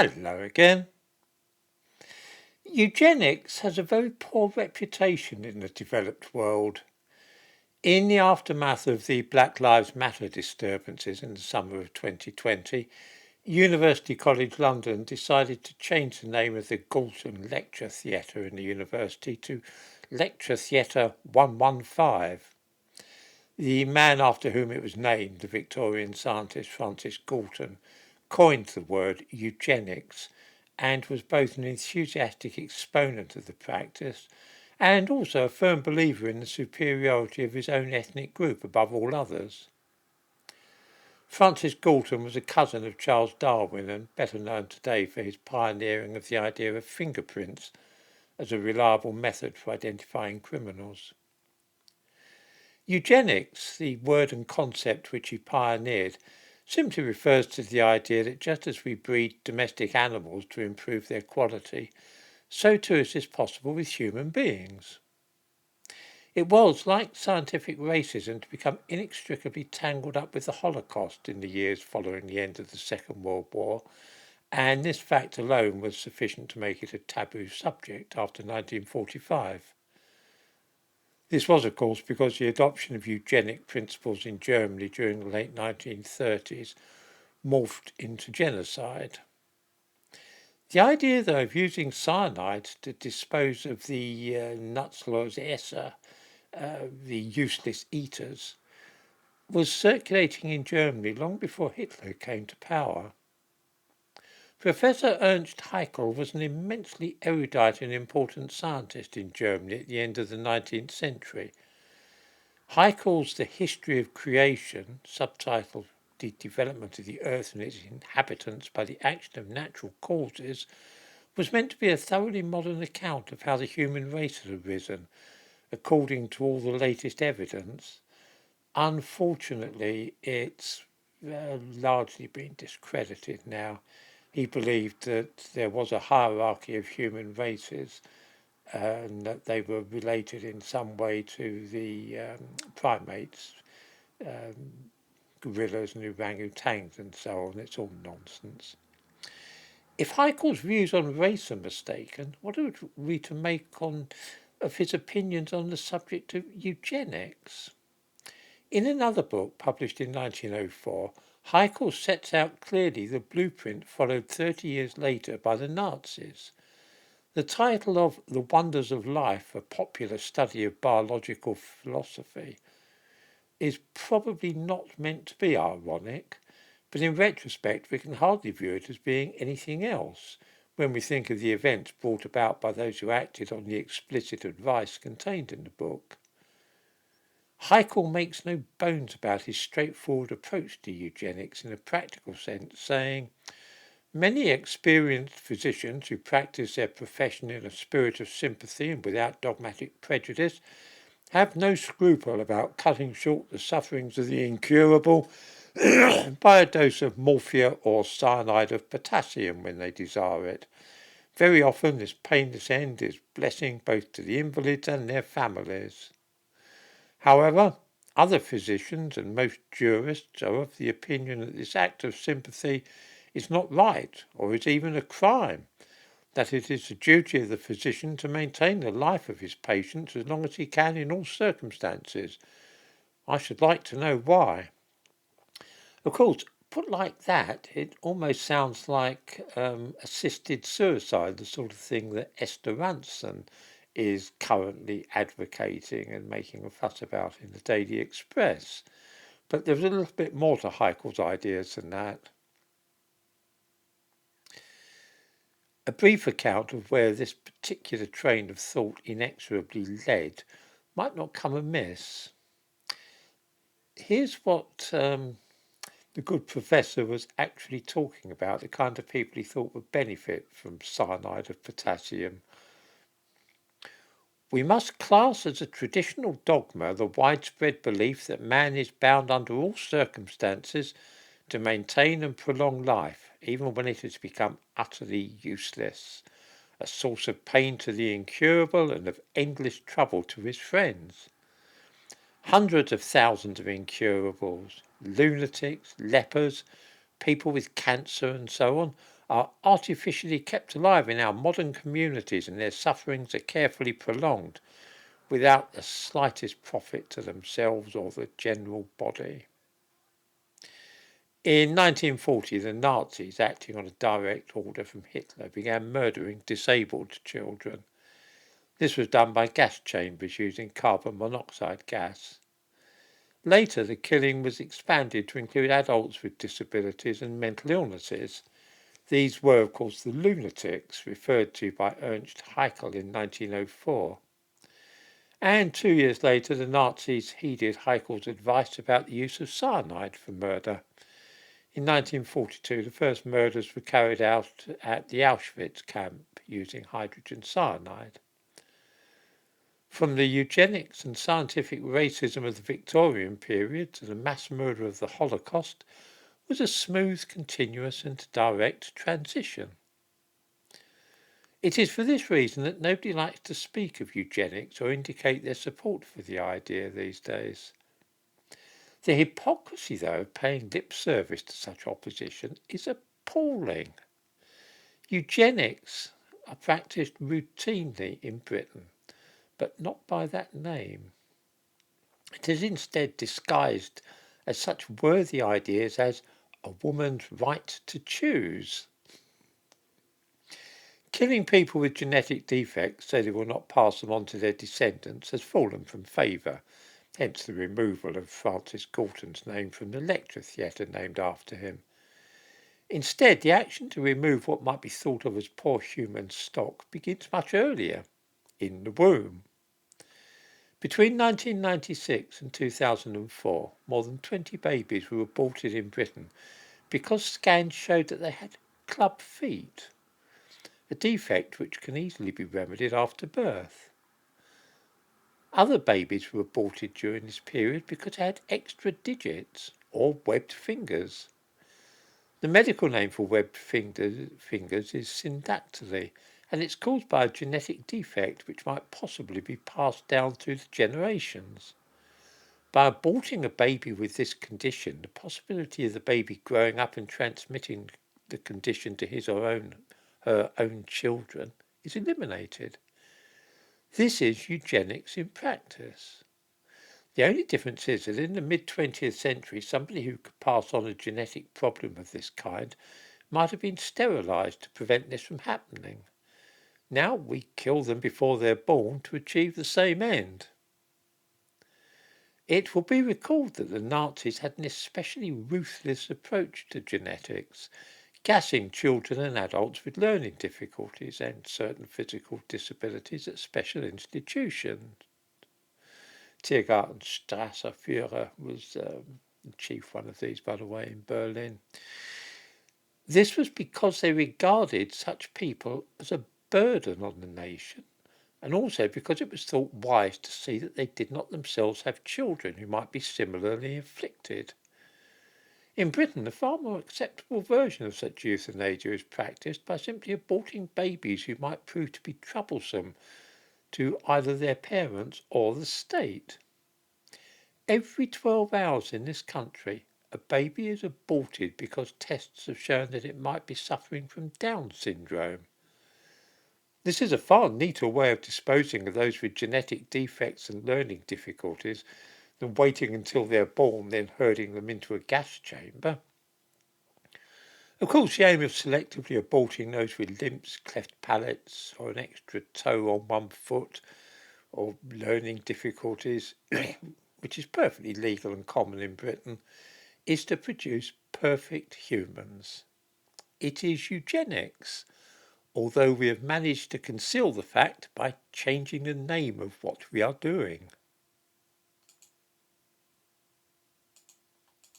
Hello again. Eugenics has a very poor reputation in the developed world. In the aftermath of the Black Lives Matter disturbances in the summer of 2020, University College London decided to change the name of the Galton Lecture Theatre in the university to Lecture Theatre 115. The man after whom it was named, the Victorian scientist Francis Galton, coined the word eugenics and was both an enthusiastic exponent of the practice and also a firm believer in the superiority of his own ethnic group above all others. Francis Galton was a cousin of Charles Darwin and better known today for his pioneering of the idea of fingerprints as a reliable method for identifying criminals. Eugenics, the word and concept which he pioneered, simply refers to the idea that just as we breed domestic animals to improve their quality, so too is this possible with human beings. It was, like scientific racism, to become inextricably tangled up with the Holocaust in the years following the end of the Second World War, and this fact alone was sufficient to make it a taboo subject after 1945. This was, of course, because the adoption of eugenic principles in Germany during the late 1930s morphed into genocide. The idea, though, of using cyanide to dispose of the Nutzlose the useless eaters, was circulating in Germany long before Hitler came to power. Professor Ernst Haeckel was an immensely erudite and important scientist in Germany at the end of the 19th century. Haeckel's The History of Creation, subtitled The Development of the Earth and its Inhabitants by the Action of Natural Causes, was meant to be a thoroughly modern account of how the human race had arisen, according to all the latest evidence. Unfortunately, it's largely been discredited now. He believed that there was a hierarchy of human races and that they were related in some way to the primates, gorillas and orangutans and so on. It's all nonsense. If Haeckel's views on race are mistaken, what are we to make of his opinions on the subject of eugenics? In another book published in 1904, Haeckel sets out clearly the blueprint followed 30 years later by the Nazis. The title of The Wonders of Life, a popular study of biological philosophy, is probably not meant to be ironic, but in retrospect we can hardly view it as being anything else when we think of the events brought about by those who acted on the explicit advice contained in the book. Haeckel makes no bones about his straightforward approach to eugenics in a practical sense, saying, "Many experienced physicians who practice their profession in a spirit of sympathy and without dogmatic prejudice have no scruple about cutting short the sufferings of the incurable by a dose of morphia or cyanide of potassium when they desire it. Very often this painless end is blessing both to the invalids and their families." However, other physicians and most jurists are of the opinion that this act of sympathy is not right or is even a crime, that it is the duty of the physician to maintain the life of his patients as long as he can in all circumstances. I should like to know why. Of course, put like that, it almost sounds like assisted suicide, the sort of thing that Esther Rantzen is currently advocating and making a fuss about in the Daily Express. But there's a little bit more to Haeckel's ideas than that. A brief account of where this particular train of thought inexorably led might not come amiss. Here's what the good professor was actually talking about, the kind of people he thought would benefit from cyanide of potassium. "We must class as a traditional dogma the widespread belief that man is bound under all circumstances to maintain and prolong life, even when it has become utterly useless, a source of pain to the incurable and of endless trouble to his friends. Hundreds of thousands of incurables, lunatics, lepers, people with cancer and so on, are artificially kept alive in our modern communities, and their sufferings are carefully prolonged without the slightest profit to themselves or the general body. In 1940, the Nazis, acting on a direct order from Hitler, began murdering disabled children. This was done by gas chambers using carbon monoxide gas. Later, the killing was expanded to include adults with disabilities and mental illnesses. These were, of course, the lunatics, referred to by Ernst Haeckel in 1904. And 2 years later, the Nazis heeded Haeckel's advice about the use of cyanide for murder. In 1942, the first murders were carried out at the Auschwitz camp using hydrogen cyanide. From the eugenics and scientific racism of the Victorian period to the mass murder of the Holocaust was a smooth, continuous and direct transition. It is for this reason that nobody likes to speak of eugenics or indicate their support for the idea these days. The hypocrisy, though, of paying lip service to such opposition is appalling. Eugenics are practiced routinely in Britain, but not by that name. It is instead disguised as such worthy ideas as a woman's right to choose. Killing people with genetic defects so they will not pass them on to their descendants has fallen from favour, hence the removal of Francis Galton's name from the lecture theatre named after him. Instead, the action to remove what might be thought of as poor human stock begins much earlier, in the womb. Between 1996 and 2004, more than 20 babies were aborted in Britain because scans showed that they had club feet, a defect which can easily be remedied after birth. Other babies were aborted during this period because they had extra digits or webbed fingers. The medical name for webbed fingers is syndactyly, and it's caused by a genetic defect which might possibly be passed down through the generations. By aborting a baby with this condition, the possibility of the baby growing up and transmitting the condition to his or her own children is eliminated. This is eugenics in practice. The only difference is that in the mid-20th century, somebody who could pass on a genetic problem of this kind might have been sterilised to prevent this from happening. Now we kill them before they're born to achieve the same end. It will be recalled that the Nazis had an especially ruthless approach to genetics, gassing children and adults with learning difficulties and certain physical disabilities at special institutions. Tiergartenstrasse Führer was the chief one of these, by the way, in Berlin. This was because they regarded such people as a burden on the nation, and also because it was thought wise to see that they did not themselves have children who might be similarly afflicted. In Britain, a far more acceptable version of such euthanasia is practised by simply aborting babies who might prove to be troublesome to either their parents or the state. Every 12 hours in this country, a baby is aborted because tests have shown that it might be suffering from Down syndrome. This is a far neater way of disposing of those with genetic defects and learning difficulties than waiting until they're born, then herding them into a gas chamber. Of course, the aim of selectively aborting those with limps, cleft palates, or an extra toe on one foot, or learning difficulties, which is perfectly legal and common in Britain, is to produce perfect humans. It is eugenics, although we have managed to conceal the fact by changing the name of what we are doing.